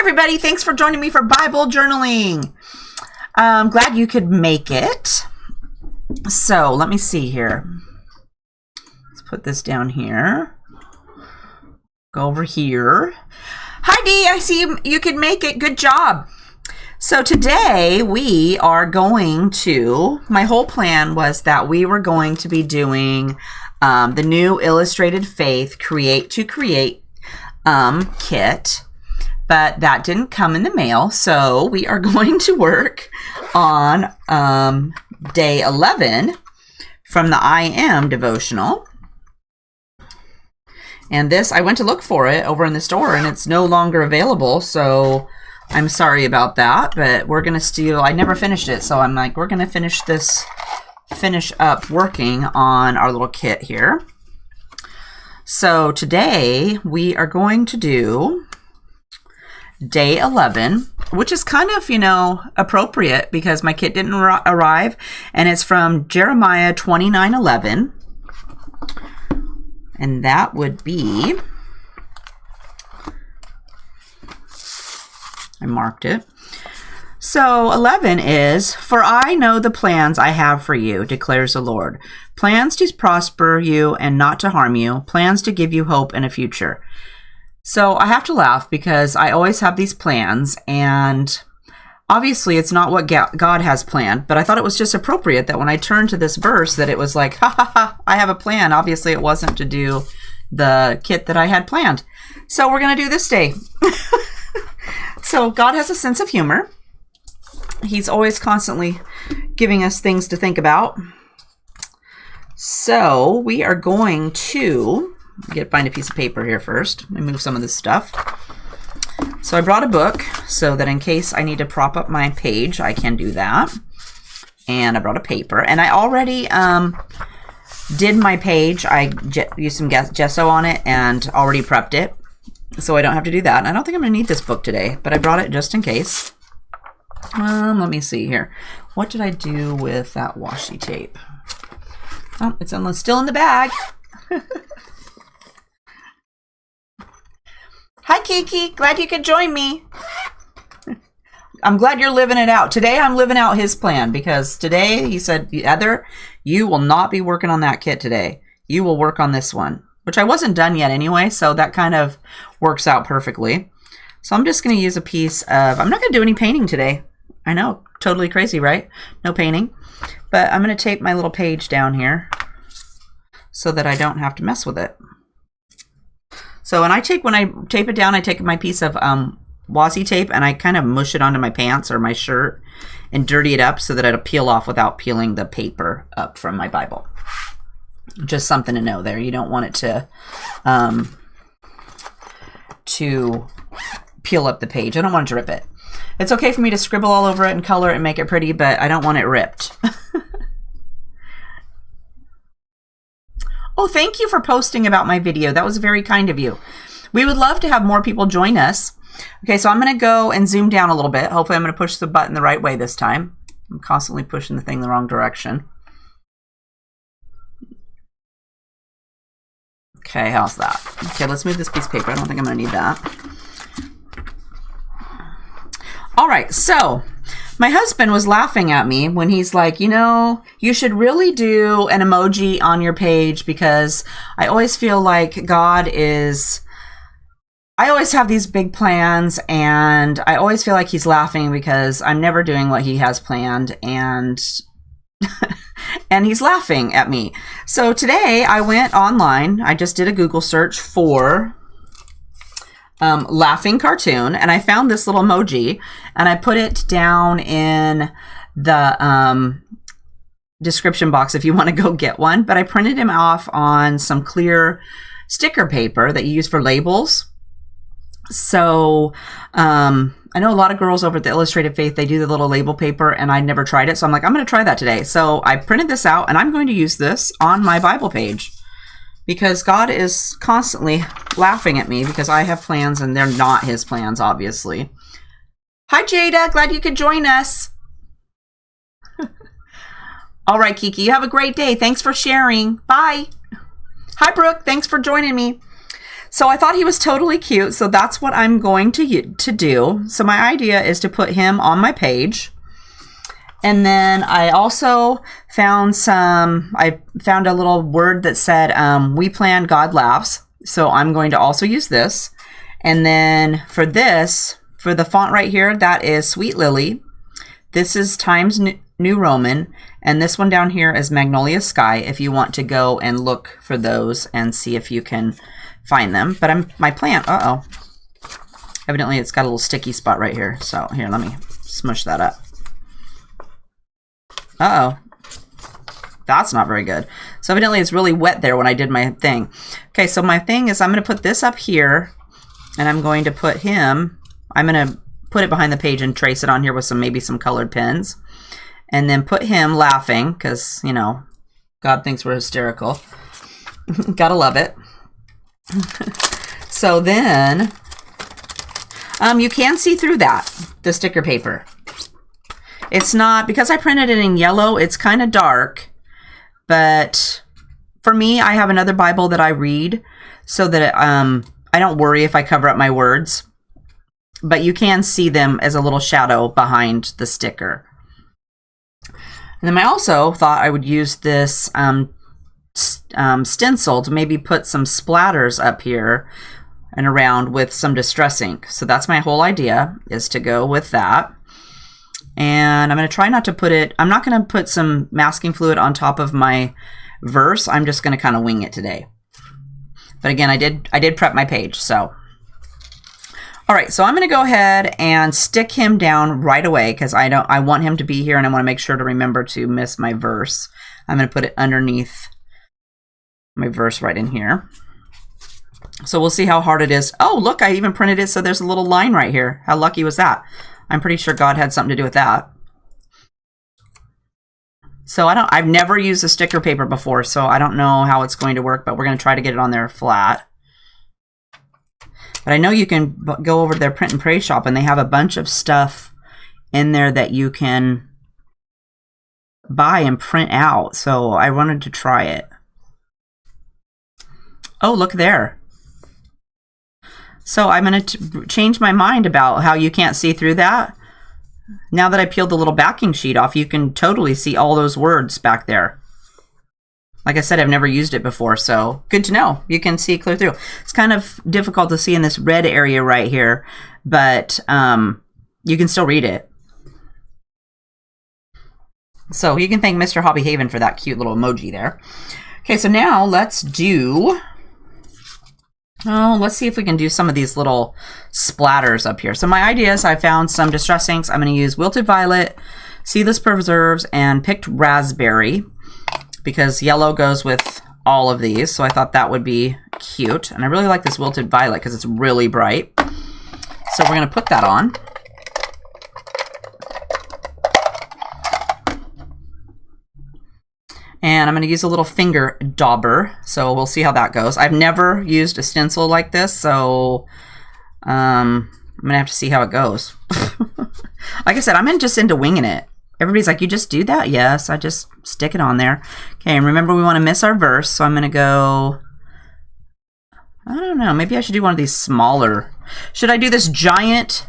everybody. Thanks for joining me for Bible journaling. I'm glad you could make it. So let me see here. Let's put this down here. Go over here. Hi, Dee. I see you could make it. Good job. So today we are going to, my whole plan was that we were going to be doing the new Illustrated Faith Create to Create kit, but that didn't come in the mail. So we are going to work on day 11 from the I Am devotional. And this, I went to look for it over in the store and it's no longer available. So I'm sorry about that, but we're going to steal, I never finished it. So I'm like, we're going to finish up working on our little kit here. So today we are going to do day 11, which is kind of, appropriate because my kit didn't arrive, and it's from Jeremiah 29:11. And that would be, I marked it. So 11 is, "For I know the plans I have for you, declares the Lord. Plans to prosper you and not to harm you, plans to give you hope and a future." So I have to laugh because I always have these plans, and obviously it's not what God has planned, but I thought it was just appropriate that when I turned to this verse that it was like, ha ha ha, I have a plan. Obviously it wasn't to do the kit that I had planned. So we're going to do this day. So God has a sense of humor. He's always constantly giving us things to think about. So we are going to find a piece of paper here first. Let me move some of this stuff. So I brought a book so that in case I need to prop up my page, I can do that. And I brought a paper. And I already did my page. I used some gesso on it and already prepped it. So I don't have to do that. And I don't think I'm going to need this book today, but I brought it just in case. Let me see here. What did I do with that washi tape? Oh, it's still in the bag. Hi, Kiki. Glad you could join me. I'm glad you're living it out. Today, I'm living out his plan because today he said, Heather, you will not be working on that kit today. You will work on this one, which I wasn't done yet anyway, so that kind of works out perfectly. So I'm just going to use a piece of, I'm not going to do any painting today. I know, totally crazy, right? No painting. But I'm going to tape my little page down here so that I don't have to mess with it. So when I tape it down, I take my piece of washi tape and I kind of mush it onto my pants or my shirt and dirty it up so that it'll peel off without peeling the paper up from my Bible. Just something to know there. You don't want it to peel up the page. I don't want it to rip it. It's okay for me to scribble all over it and color it and make it pretty, but I don't want it ripped. Oh, thank you for posting about my video. That was very kind of you. We would love to have more people join us. Okay, so I'm going to go and zoom down a little bit. Hopefully I'm going to push the button the right way this time. I'm constantly pushing the thing the wrong direction. Okay, how's that? Okay, let's move this piece of paper. I don't think I'm going to need that. All right, so my husband was laughing at me when he's like, you should really do an emoji on your page because I always feel like I always have these big plans and I always feel like he's laughing because I'm never doing what he has planned and and he's laughing at me. So today I went online. I just did a Google search for laughing cartoon, and I found this little emoji, and I put it down in the description box if you want to go get one. But I printed him off on some clear sticker paper that you use for labels. So I know a lot of girls over at the Illustrated Faith, they do the little label paper, and I never tried it. So I'm like, I'm going to try that today. So I printed this out, and I'm going to use this on my Bible page. Because God is constantly laughing at me because I have plans and they're not his plans, obviously. Hi, Jada. Glad you could join us. All right, Kiki. You have a great day. Thanks for sharing. Bye. Hi, Brooke. Thanks for joining me. So I thought he was totally cute, so that's what I'm going to do. So my idea is to put him on my page. And then I also found I found a little word that said, we plan, God laughs. So I'm going to also use this. And then for this, for the font right here, that is Sweet Lily. This is Times New Roman. And this one down here is Magnolia Sky, if you want to go and look for those and see if you can find them. But my plant, evidently it's got a little sticky spot right here. So here, let me smush that up. That's not very good. So evidently it's really wet there when I did my thing. Okay, so my thing is I'm going to put this up here, and I'm going to put him, I'm going to put it behind the page and trace it on here with maybe some colored pens. And then put him laughing, because, you know, God thinks we're hysterical. Gotta love it. So then, you can see through the sticker paper. It's not, because I printed it in yellow, it's kind of dark. But for me, I have another Bible that I read so that I don't worry if I cover up my words. But you can see them as a little shadow behind the sticker. And then I also thought I would use this stencil to maybe put some splatters up here and around with some distress ink. So that's my whole idea, is to go with that. And I'm going to try not to put it, I'm not going to put some masking fluid on top of my verse. I'm just going to kind of wing it today. But again, I did prep my page, so. All right, so I'm going to go ahead and stick him down right away because I want him to be here, and I want to make sure to remember to miss my verse. I'm going to put it underneath my verse right in here. So we'll see how hard it is. Oh, look, I even printed it so there's a little line right here. How lucky was that? I'm pretty sure God had something to do with that. So I've never used a sticker paper before, so I don't know how it's going to work, but we're going to try to get it on there flat. But I know you can go over to their print and pray shop, and they have a bunch of stuff in there that you can buy and print out. So I wanted to try it. Oh, look there. So I'm going to change my mind about how you can't see through that. Now that I peeled the little backing sheet off, you can totally see all those words back there. Like I said, I've never used it before, so good to know. You can see clear through. It's kind of difficult to see in this red area right here, but you can still read it. So you can thank Mr. HeathersHobbieHaven for that cute little emoji there. Okay, so now let's do... Oh, let's see if we can do some of these little splatters up here. So my idea is I found some distress inks. I'm going to use Wilted Violet, Seedless Preserves, and Picked Raspberry, because yellow goes with all of these. So I thought that would be cute. And I really like this Wilted Violet because it's really bright. So we're going to put that on. And I'm going to use a little finger dauber, so we'll see how that goes. I've never used a stencil like this, so I'm going to have to see how it goes. Like I said, I'm just into winging it. Everybody's like, you just do that? Yes, I just stick it on there. Okay, and remember we want to miss our verse, so I'm going to go... I don't know, maybe I should do one of these smaller. Should I do this giant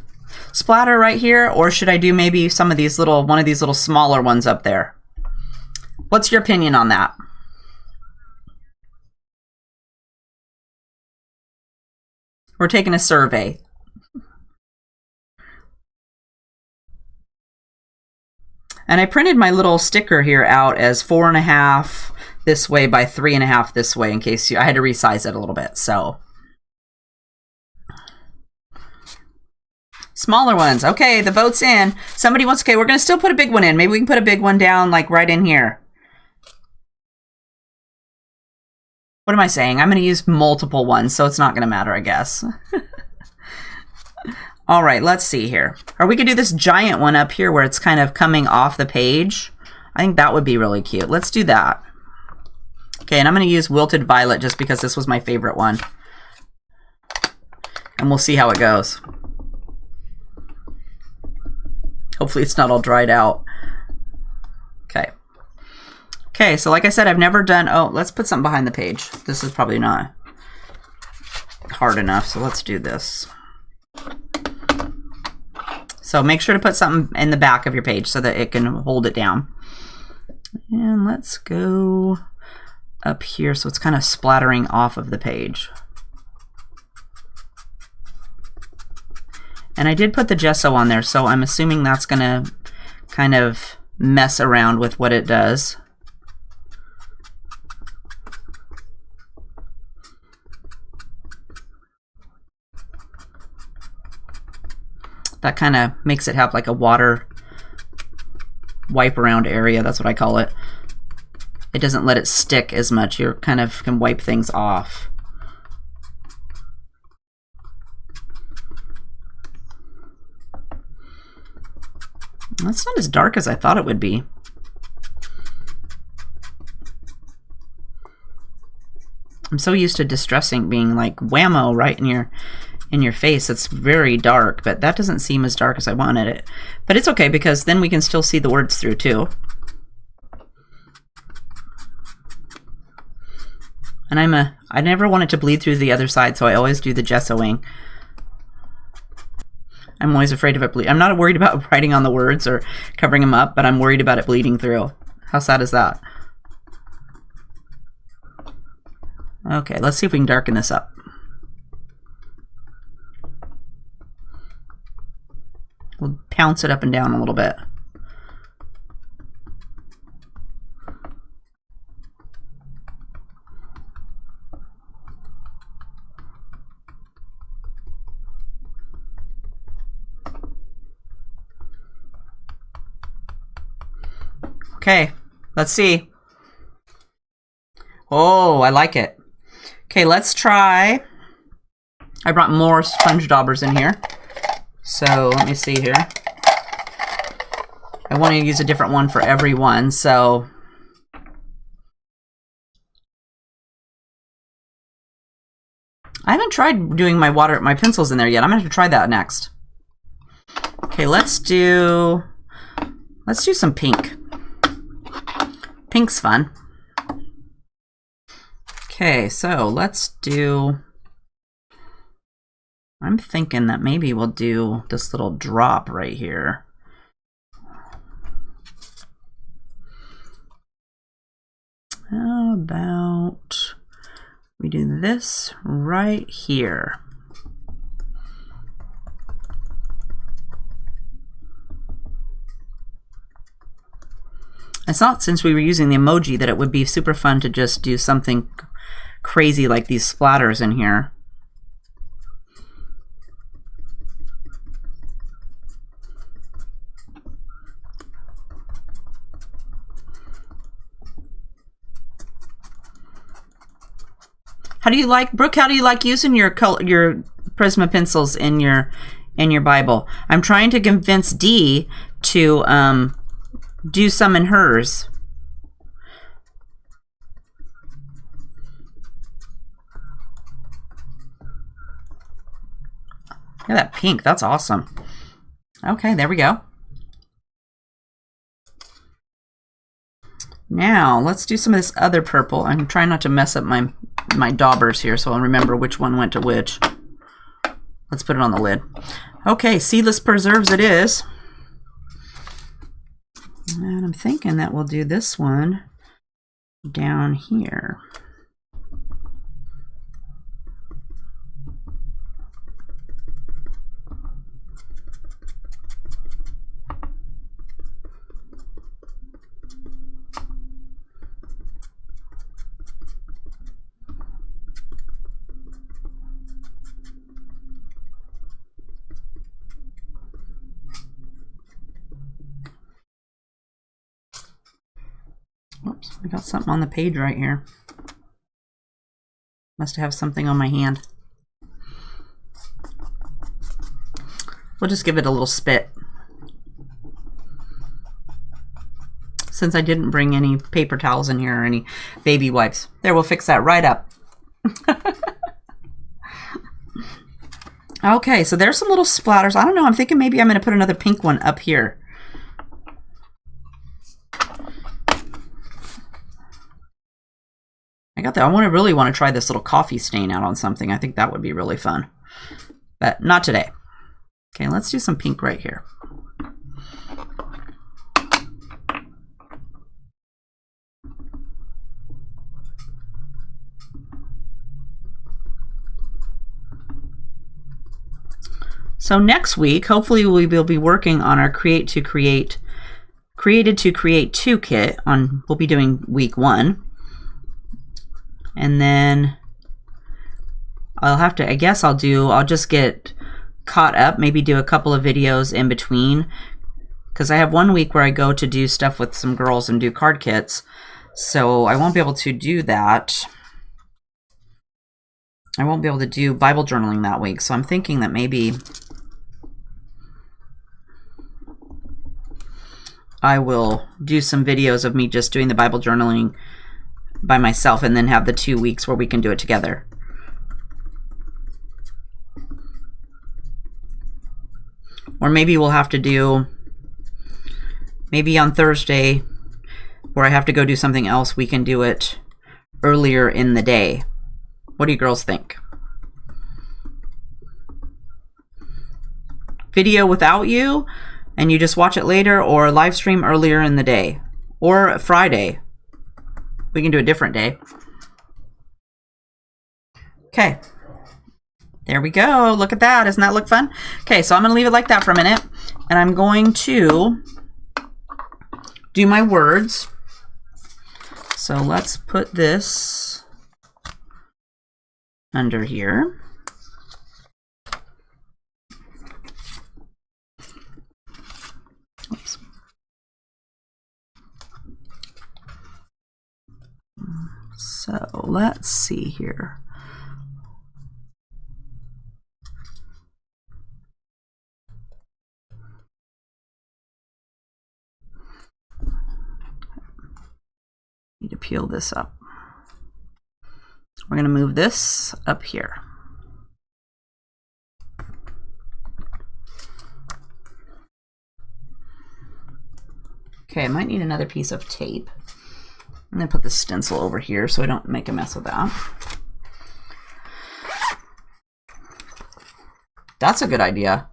splatter right here, or should I do maybe some of these little, one of these little smaller ones up there? What's your opinion on that? We're taking a survey. And I printed my little sticker here out as 4.5 this way by 3.5 this way in case I had to resize it a little bit. So smaller ones. Okay, the vote's in. Somebody wants, okay, we're going to still put a big one in. Maybe we can put a big one down like right in here. What am I saying? I'm going to use multiple ones, so it's not going to matter, I guess. All right, let's see here. Or we could do this giant one up here where it's kind of coming off the page. I think that would be really cute. Let's do that. Okay, and I'm going to use Wilted Violet just because this was my favorite one. And we'll see how it goes. Hopefully it's not all dried out. Okay. Okay, so like I said, I've never done... Oh, let's put something behind the page. This is probably not... hard enough, so let's do this. So make sure to put something in the back of your page so that it can hold it down. And let's go up here so it's kind of splattering off of the page. And I did put the gesso on there, so I'm assuming that's going to kind of mess around with what it does. That kind of makes it have like a water wipe around area. That's what I call it. It doesn't let it stick as much. You kind of can wipe things off. That's not as dark as I thought it would be. I'm so used to distressing being like whammo right in your face. It's very dark, but that doesn't seem as dark as I wanted it. But it's okay because then we can still see the words through too. And I never want it to bleed through the other side, so I always do the gessoing. I'm always afraid of it bleeding. I'm not worried about writing on the words or covering them up, but I'm worried about it bleeding through. How sad is that? Okay, let's see if we can darken this up. We'll pounce it up and down a little bit. Okay, let's see. Oh, I like it. Okay, let's try. I brought more sponge daubers in here. So let me see here. I want to use a different one for every one, so I haven't tried doing my pencils in there yet. I'm gonna have to try that next. Okay, let's do some pink. Pink's fun. Okay, so let's do, I'm thinking that maybe we'll do this little drop right here. How about we do this right here? It's not, since we were using the emoji, that it would be super fun to just do something crazy like these splatters in here. How do you like, Brooke, how do you like using your Prisma pencils in your Bible? I'm trying to convince Dee to do some in hers. Look at that pink, that's awesome. Okay, there we go. Now, let's do some of this other purple. I'm trying not to mess up my daubers here, so I'll remember which one went to which. Let's put it on the lid. Okay, Seedless Preserves it is. And I'm thinking that we'll do this one down here. Oops, I got something on the page right here. Must have something on my hand. We'll just give it a little spit. Since I didn't bring any paper towels in here or any baby wipes. There, we'll fix that right up. Okay, so there's some little splatters. I don't know, I'm thinking maybe I'm going to put another pink one up here. I I really want to try this little coffee stain out on something. I think that would be really fun. But not today. Okay, let's do some pink right here. So next week, hopefully we will be working on our Created to Create 2 kit. We'll be doing week 1. And then I'll just get caught up, maybe do a couple of videos in between, because I have one week where I go to do stuff with some girls and do card kits, so I won't be able to do that. I won't be able to do Bible journaling that week, so I'm thinking that maybe I will do some videos of me just doing the Bible journaling by myself and then have the 2 weeks where we can do it together. Or maybe we'll have to do, maybe on Thursday, where I have to go do something else, we can do it earlier in the day. What do you girls think? Video without you, and you just watch it later, or live stream earlier in the day, or Friday. We can do a different day. Okay. There we go. Look at that. Doesn't that look fun? Okay, so I'm going to leave it like that for a minute. And I'm going to do my words. So let's put this under here. Oops. So let's see here. Need to peel this up. We're going to move this up here. Okay, I might need another piece of tape. I'm going to put the stencil over here so I don't make a mess of that. That's a good idea.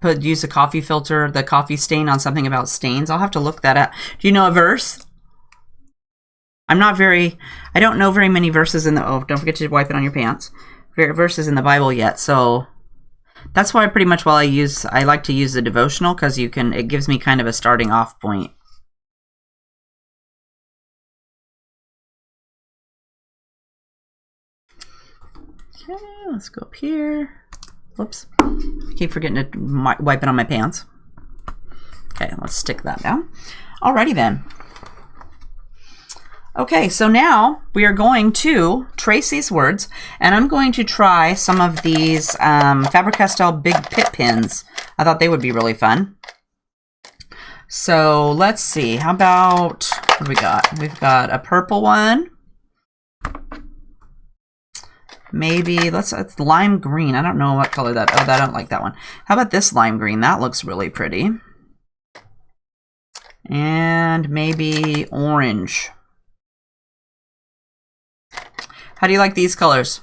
Use the coffee filter, the coffee stain on something about stains. I'll have to look that up. Do you know a verse? I don't know very many verses in the, don't forget to wipe it on your pants. Verses in the Bible yet, so that's why pretty much I like to use the devotional, because it gives me kind of a starting off point. Okay, let's go up here. Whoops. I keep forgetting to wipe it on my pants. Okay, let's stick that down. Alrighty then. Okay, so now we are going to trace these words, and I'm going to try some of these Faber-Castell Big Pit pins. I thought they would be really fun. So let's see. How about, what do we got? We've got a purple one. Maybe it's lime green. I don't know what color that. Oh, I don't like that one. How about this lime green? That looks really pretty. And maybe orange. How do you like these colors?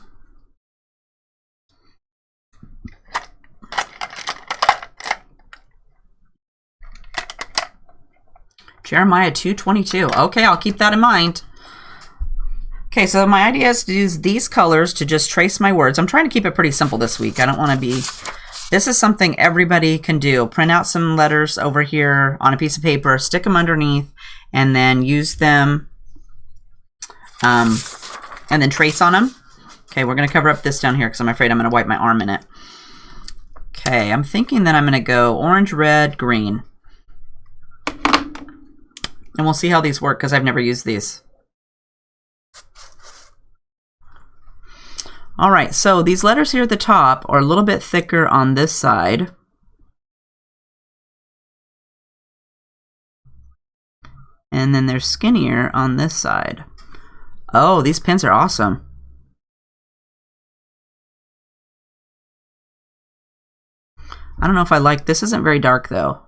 Jeremiah 2:22. Okay, I'll keep that in mind. Okay, so my idea is to use these colors to just trace my words. I'm trying to keep it pretty simple this week. I don't want to be... This is something everybody can do. Print out some letters over here on a piece of paper, stick them underneath, and then use them, and then trace on them. Okay, we're going to cover up this down here because I'm afraid I'm going to wipe my arm in it. Okay, I'm thinking that I'm going to go orange, red, green. And we'll see how these work because I've never used these. All right, so these letters here at the top are a little bit thicker on this side. And then they're skinnier on this side. Oh, these pins are awesome. I don't know if I like, this isn't very dark though.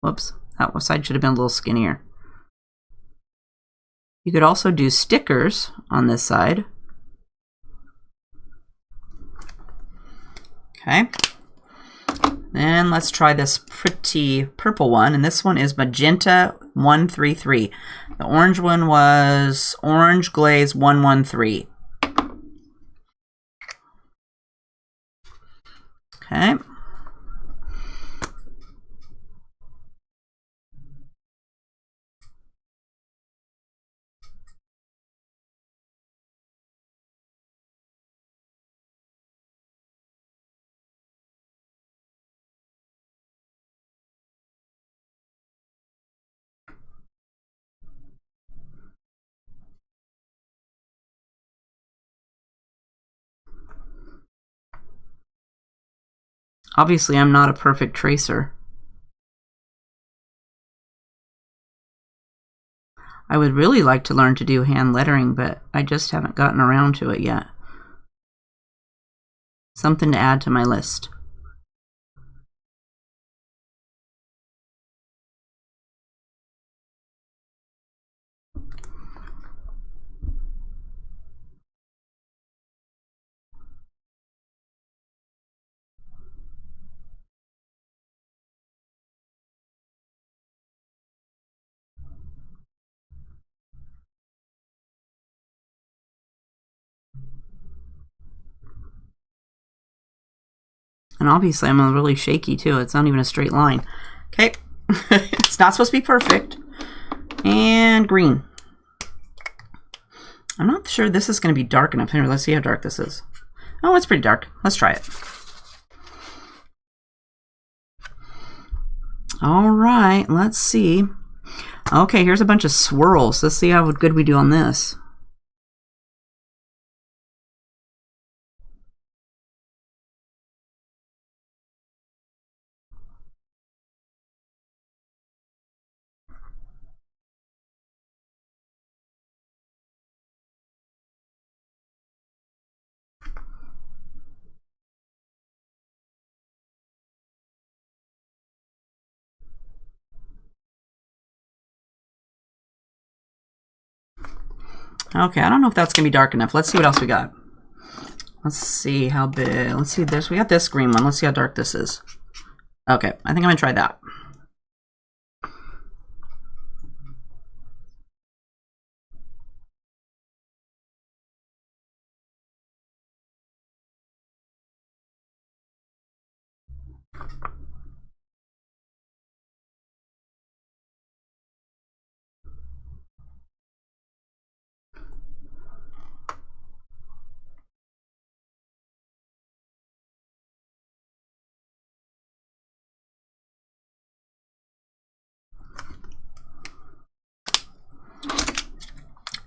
Whoops, that side should have been a little skinnier. You could also do stickers on this side. Okay. Then let's try this pretty purple one, and this one is Magenta 133. The orange one was Orange Glaze 113. Okay. Obviously, I'm not a perfect tracer. I would really like to learn to do hand lettering, but I just haven't gotten around to it yet. Something to add to my list. And obviously I'm really shaky too. It's not even a straight line. Okay. It's not supposed to be perfect. And green. I'm not sure this is going to be dark enough. Here, let's see how dark this is. Oh, it's pretty dark. Let's try it. All right, let's see. Okay, here's a bunch of swirls. Let's see how good we do on this. Okay, I don't know if that's gonna be dark enough. Let's see what else we got. Let's see how big. Let's see this. We got this green one. Let's see how dark this is. Okay, I think I'm gonna try that.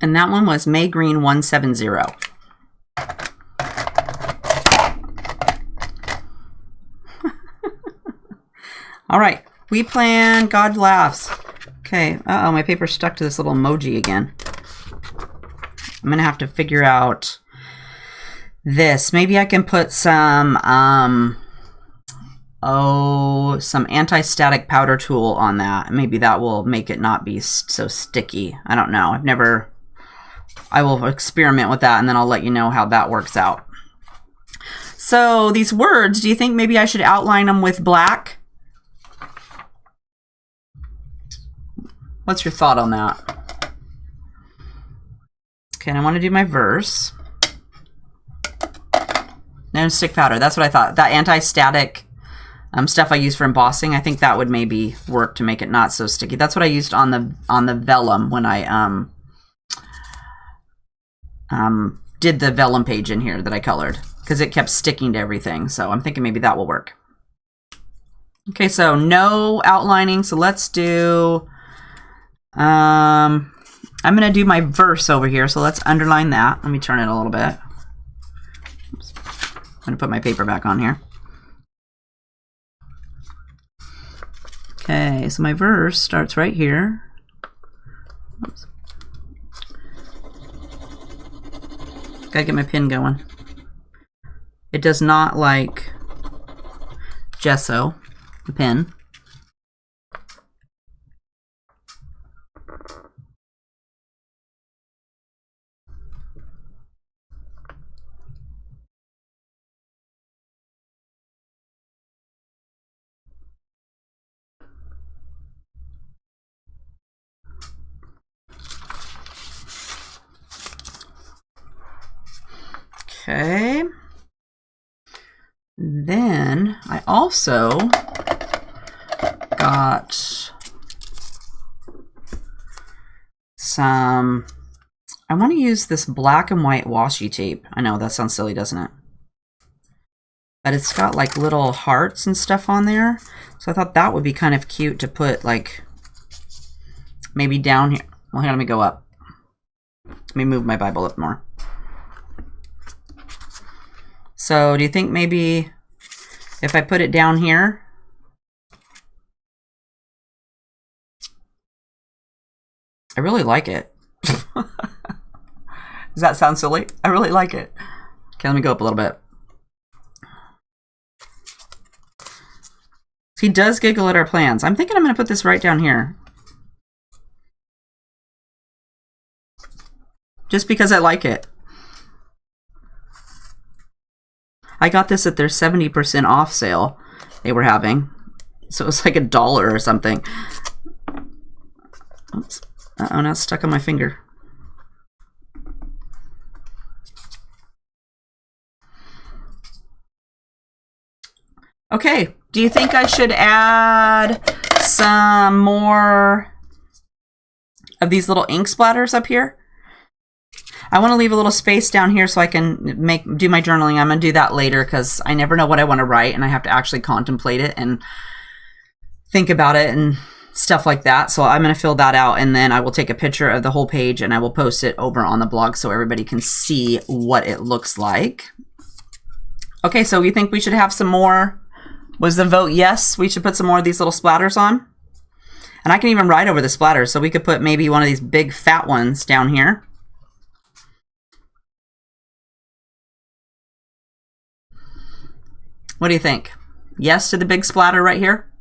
And that one was May Green 170. All right, we plan, God laughs. Okay, uh-oh, my paper's stuck to this little emoji again. I'm gonna have to figure out this. Maybe I can put some, some anti-static powder tool on that. Maybe that will make it not be so sticky. I don't know. I will experiment with that, and then I'll let you know how that works out. So these words, do you think maybe I should outline them with black? What's your thought on that? Okay, and I want to do my verse. And stick powder. That's what I thought. That anti-static stuff I use for embossing, I think that would maybe work to make it not so sticky. That's what I used on the vellum when I did the vellum page in here that I colored, because it kept sticking to everything. So I'm thinking maybe that will work. Okay, so no outlining. So let's do, I'm going to do my verse over here. So let's underline that. Let me turn it a little bit. Oops. I'm going to put my paper back on here. Okay, so my verse starts right here. Oops. Gotta get my pen going. It does not like Gesso, the pen. Okay. Then I also got some, I want to use this black and white washi tape. I know that sounds silly, doesn't it? But it's got like little hearts and stuff on there. So I thought that would be kind of cute to put like maybe down here. Well, here, let me go up. Let me move my Bible up more. So do you think maybe if I put it down here? I really like it. Does that sound silly? I really like it. Okay, let me go up a little bit. He does giggle at our plans. I'm thinking I'm going to put this right down here. Just because I like it. I got this at their 70% off sale they were having. So it was like $1 or something. Oops. Uh-oh, now it's stuck on my finger. Okay, do you think I should add some more of these little ink splatters up here? I want to leave a little space down here so I can do my journaling. I'm going to do that later because I never know what I want to write and I have to actually contemplate it and think about it and stuff like that. So I'm going to fill that out and then I will take a picture of the whole page and I will post it over on the blog so everybody can see what it looks like. Okay, so you think we should have some more? Was the vote yes? We should put some more of these little splatters on? And I can even write over the splatters, so we could put maybe one of these big fat ones down here. What do you think? Yes to the big splatter right here?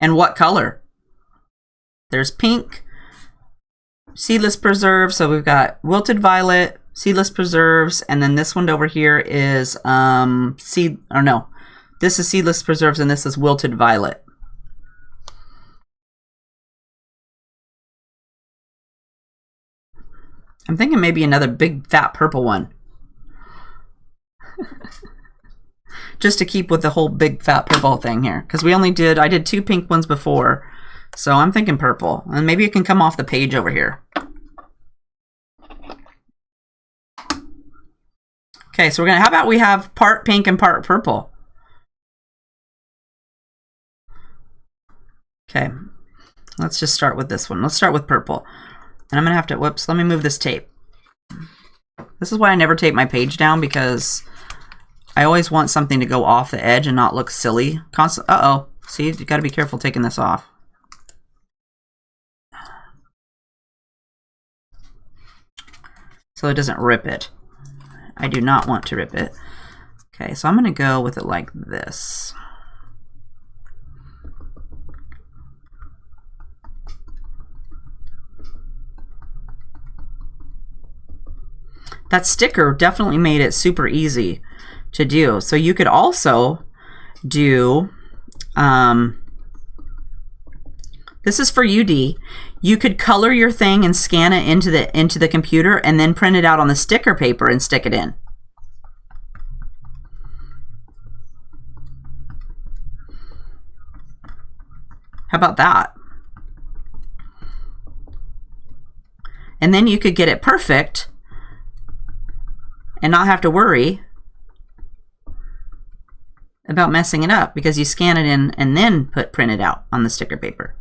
And what color? There's pink, Seedless Preserve, so we've got Wilted Violet, Seedless Preserves, and then this one over here is this is Seedless Preserves and this is Wilted Violet. I'm thinking maybe another big fat purple one. Just to keep with the whole big fat purple thing here. Because I did 2 pink ones before. So I'm thinking purple. And maybe it can come off the page over here. Okay, so how about we have part pink and part purple? Okay, let's just start with this one. Let's start with purple. And I'm gonna have to, whoops, let me move this tape. This is why I never tape my page down because I always want something to go off the edge and not look silly. Uh-oh, see, you gotta be careful taking this off. So it doesn't rip it. I do not want to rip it. Okay, so I'm going to go with it like this. That sticker definitely made it super easy to do. So you could also do, this is for UD. You could color your thing and scan it into the computer and then print it out on the sticker paper and stick it in. How about that? And then you could get it perfect and not have to worry about messing it up because you scan it in and then print it out on the sticker paper.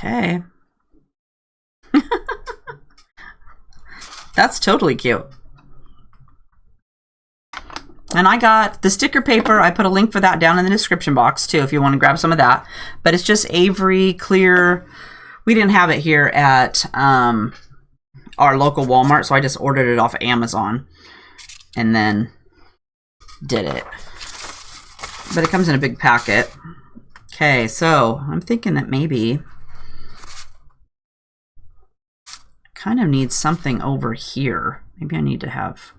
Okay. That's totally cute. And I got the sticker paper. I put a link for that down in the description box too if you want to grab some of that. But it's just Avery clear We didn't have it here at our local Walmart, so I just ordered it off Amazon and then did it. But it comes in a big packet. Okay, so I'm thinking that maybe I kind of need something over here. Maybe I need to have...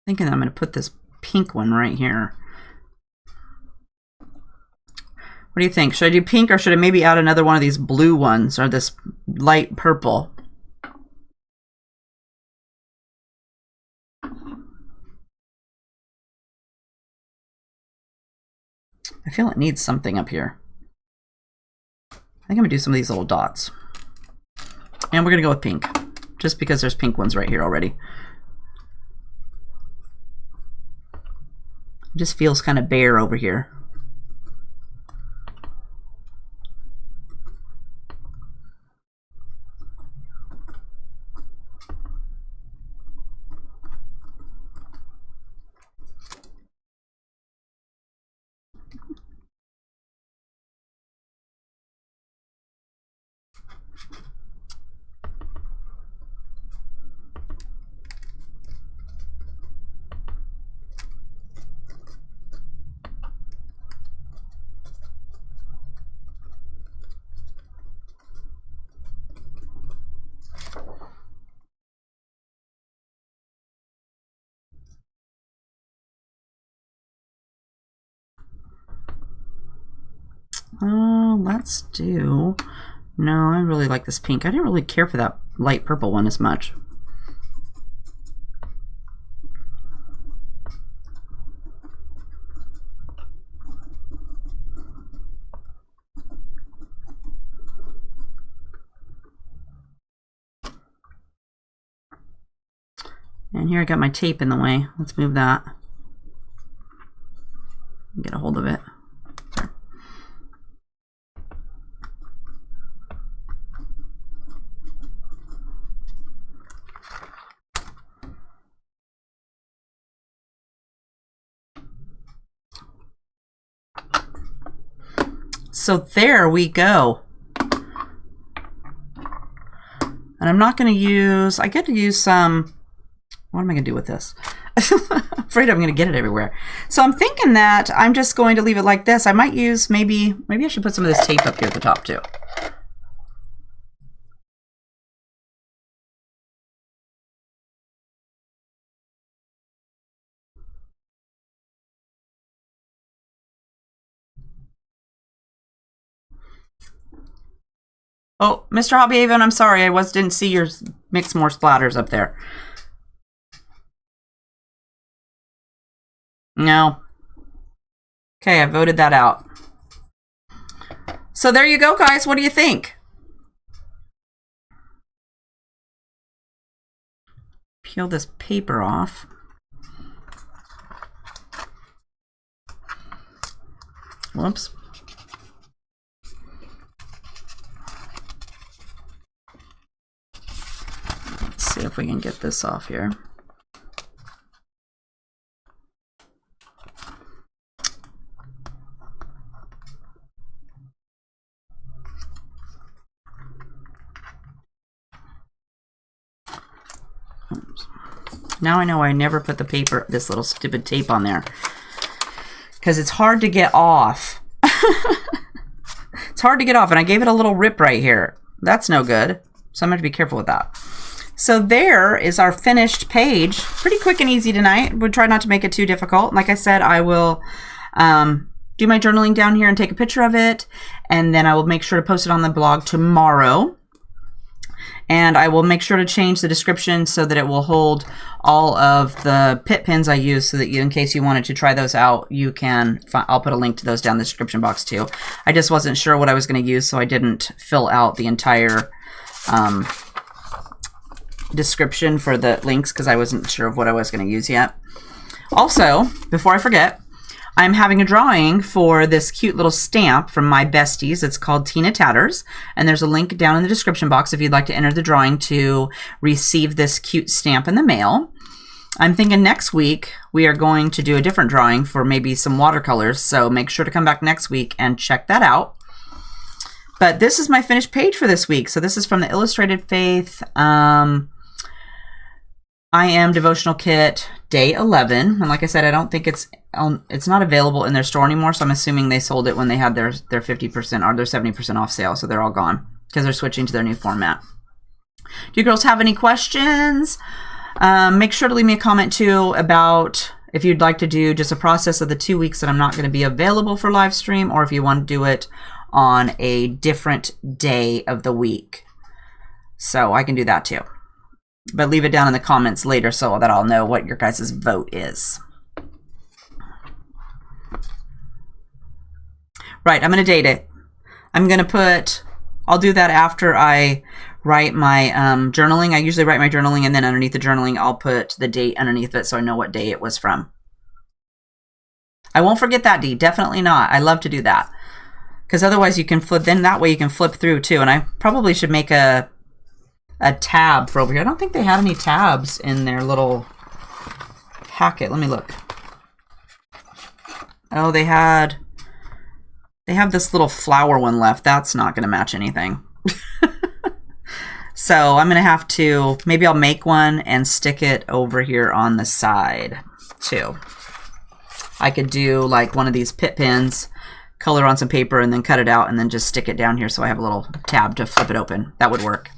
Thinking I'm going to put this pink one right here. What do you think? Should I do pink, or should I maybe add another one of these blue ones, or this light purple? I feel it needs something up here. I think I'm going to do some of these little dots. And we're going to go with pink, just because there's pink ones right here already. It just feels kind of bare over here. Let's do... No, I really like this pink. I didn't really care for that light purple one as much. And here I got my tape in the way. Let's move that. Get a hold of it. So there we go. And I'm not going to use, I get to use some, what am I going to do with this? I'm afraid I'm going to get it everywhere. So I'm thinking that I'm just going to leave it like this. I might use, maybe I should put some of this tape up here at the top too. Oh, Mr. HeathersHobbieHaven, I'm sorry. I didn't see your mix more splatters up there. No. Okay, I voted that out. So there you go, guys. What do you think? Peel this paper off. Whoops. See if we can get this off here. Oops. Now I know I never put the paper, this little stupid tape on there, because it's hard to get off. It's hard to get off, and I gave it a little rip right here. That's no good, so I'm going to be careful with that. So there is our finished page. Pretty quick and easy tonight. We'll try not to make it too difficult. Like I said, I will do my journaling down here and take a picture of it, and then I will make sure to post it on the blog tomorrow. And I will make sure to change the description so that it will hold all of the pit pins I use, so that you, in case you wanted to try those out, you can, I'll put a link to those down in the description box too. I just wasn't sure what I was going to use, so I didn't fill out the entire description for the links, because I wasn't sure of what I was going to use yet. Also, before I forget, I'm having a drawing for this cute little stamp from my besties. It's called Tina Tatters, and there's a link down in the description box if you'd like to enter the drawing to receive this cute stamp in the mail. I'm thinking next week we are going to do a different drawing for maybe some watercolors. So make sure to come back next week and check that out. But this is my finished page for this week. So this is from the Illustrated Faith I Am Devotional Kit Day 11. And like I said, I don't think it's not available in their store anymore. So I'm assuming they sold it when they had their 50% or their 70% off sale. So they're all gone because they're switching to their new format. Do you girls have any questions? Make sure to leave me a comment too about if you'd like to do just a process of the 2 weeks that I'm not going to be available for live stream, or if you want to do it on a different day of the week. So I can do that too. But leave it down in the comments later so that I'll know what your guys' vote is. Right, I'm going to date it. I'm going to put, I'll do that after I write my journaling. I usually write my journaling, and then underneath the journaling, I'll put the date underneath it so I know what day it was from. I won't forget that, Dee. Definitely not. I love to do that. Because otherwise you can flip, then that way you can flip through too. And I probably should make a tab for over here. I don't think they had any tabs in their little packet. Let me look. Oh, they have this little flower one left. That's not going to match anything. So I'm going to have to, maybe I'll make one and stick it over here on the side too. I could do like one of these pit pins, color on some paper, and then cut it out and then just stick it down here so I have a little tab to flip it open. That would work.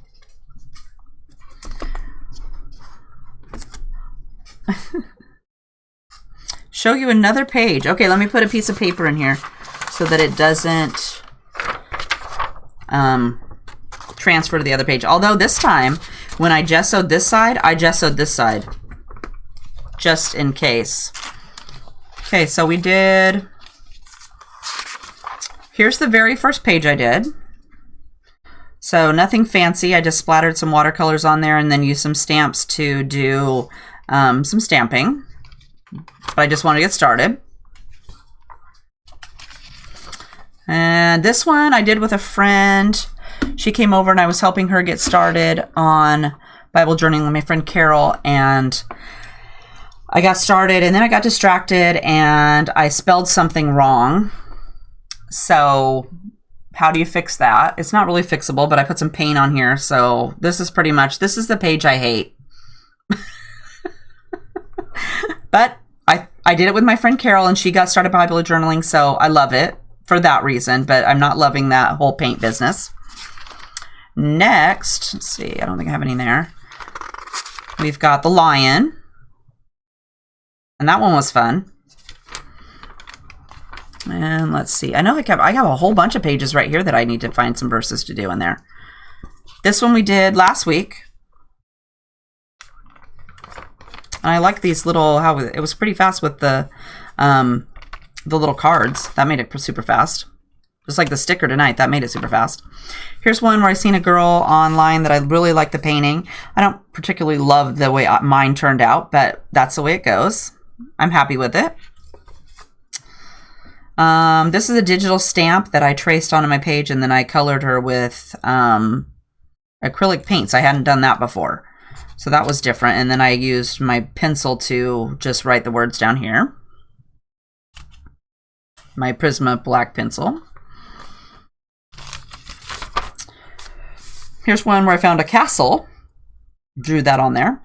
Show you another page. Okay, let me put a piece of paper in here so that it doesn't transfer to the other page. Although this time, when I gessoed this side, I gessoed this side. Just in case. Okay, so we did... Here's the very first page I did. So nothing fancy. I just splattered some watercolors on there and then used some stamps to do some stamping. But I just want to get started. And this one I did with a friend. She came over and I was helping her get started on Bible journaling with my friend Carol. And I got started and then I got distracted and I spelled something wrong. So how do you fix that? It's not really fixable, but I put some paint on here. So this is pretty much, this is the page I hate. But I did it with my friend Carol and she got started Bible journaling. So I love it for that reason, but I'm not loving that whole paint business. Next, let's see, I don't think I have any there. We've got the lion. And that one was fun. And let's see. I know I have a whole bunch of pages right here that I need to find some verses to do in there. This one we did last week. And I like these little, how it was pretty fast with the little cards. That made it super fast. Just like the sticker tonight, that made it super fast. Here's one where I seen a girl online that I really like the painting. I don't particularly love the way mine turned out, but that's the way it goes. I'm happy with it. This is a digital stamp that I traced onto my page and then I colored her with acrylic paints. I hadn't done that before. So that was different. And then I used my pencil to just write the words down here. My Prima black pencil. Here's one where I found a castle. Drew that on there.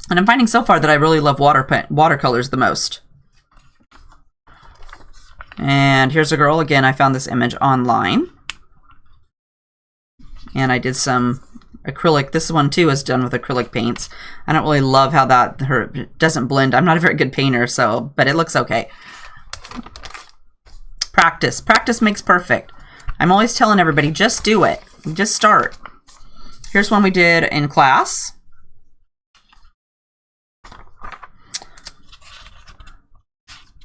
And I'm finding so far that I really love watercolors the most. And here's a girl. Again, I found this image online. And I did some acrylic. This one too is done with acrylic paints. I don't really love how that doesn't blend. I'm not a very good painter, so, but it looks okay. Practice. Practice makes perfect. I'm always telling everybody, just do it. Just start. Here's one we did in class.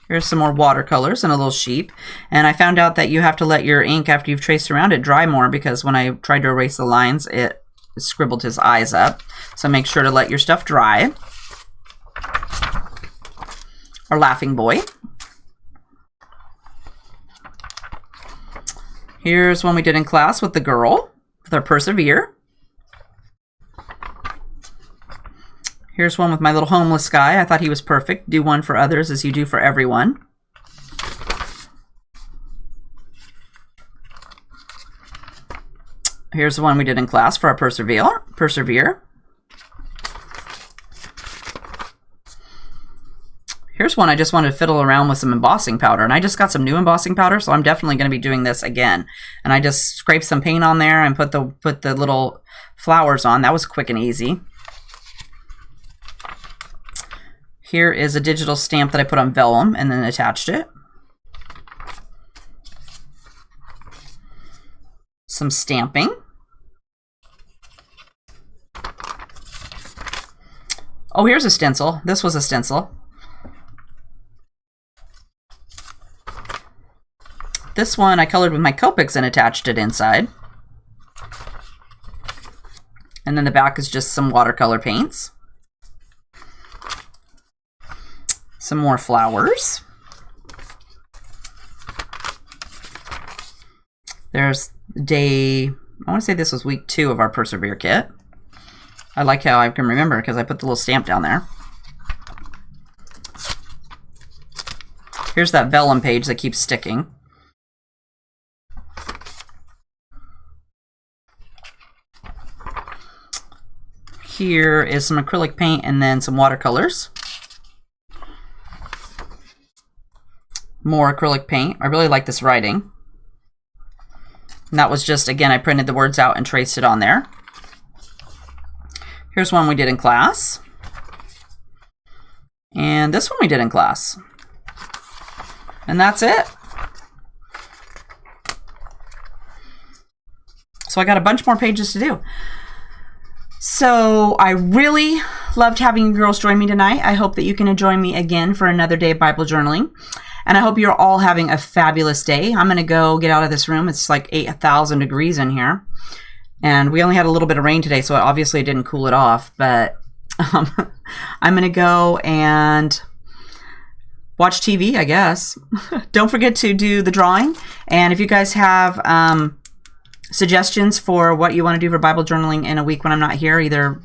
Here's some more watercolors and a little sheep. And I found out that you have to let your ink, after you've traced around it, dry more, because when I tried to erase the lines, it scribbled his eyes up. So make sure to let your stuff dry. Our laughing boy. Here's one we did in class with the girl, with our persevere. Here's one with my little homeless guy. I thought he was perfect. Do one for others as you do for everyone. Here's the one we did in class for our Persevere. Here's one I just wanted to fiddle around with some embossing powder. And I just got some new embossing powder, so I'm definitely going to be doing this again. And I just scraped some paint on there and put the little flowers on. That was quick and easy. Here is a digital stamp that I put on vellum and then attached it. Some stamping. Oh, here's a stencil. This was a stencil. This one I colored with my Copics and attached it inside. And then the back is just some watercolor paints. Some more flowers. There's I want to say this was week 2 of our Persevere kit. I like how I can remember because I put the little stamp down there. Here's that vellum page that keeps sticking. Here is some acrylic paint and then some watercolors. More acrylic paint. I really like this writing. And that was just, again, I printed the words out and traced it on there. Here's one we did in class. And this one we did in class. And that's it. So I got a bunch more pages to do. So I really loved having you girls join me tonight. I hope that you can join me again for another day of Bible journaling. And I hope you're all having a fabulous day. I'm going to go get out of this room. It's like 8,000 degrees in here. And we only had a little bit of rain today, so obviously it didn't cool it off. But I'm going to go and watch TV, I guess. Don't forget to do the drawing. And if you guys have suggestions for what you want to do for Bible journaling in a week when I'm not here, either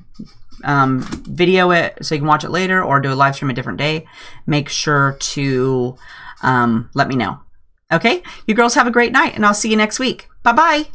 video it so you can watch it later or do a live stream a different day, make sure to let me know. Okay? You girls have a great night, and I'll see you next week. Bye-bye.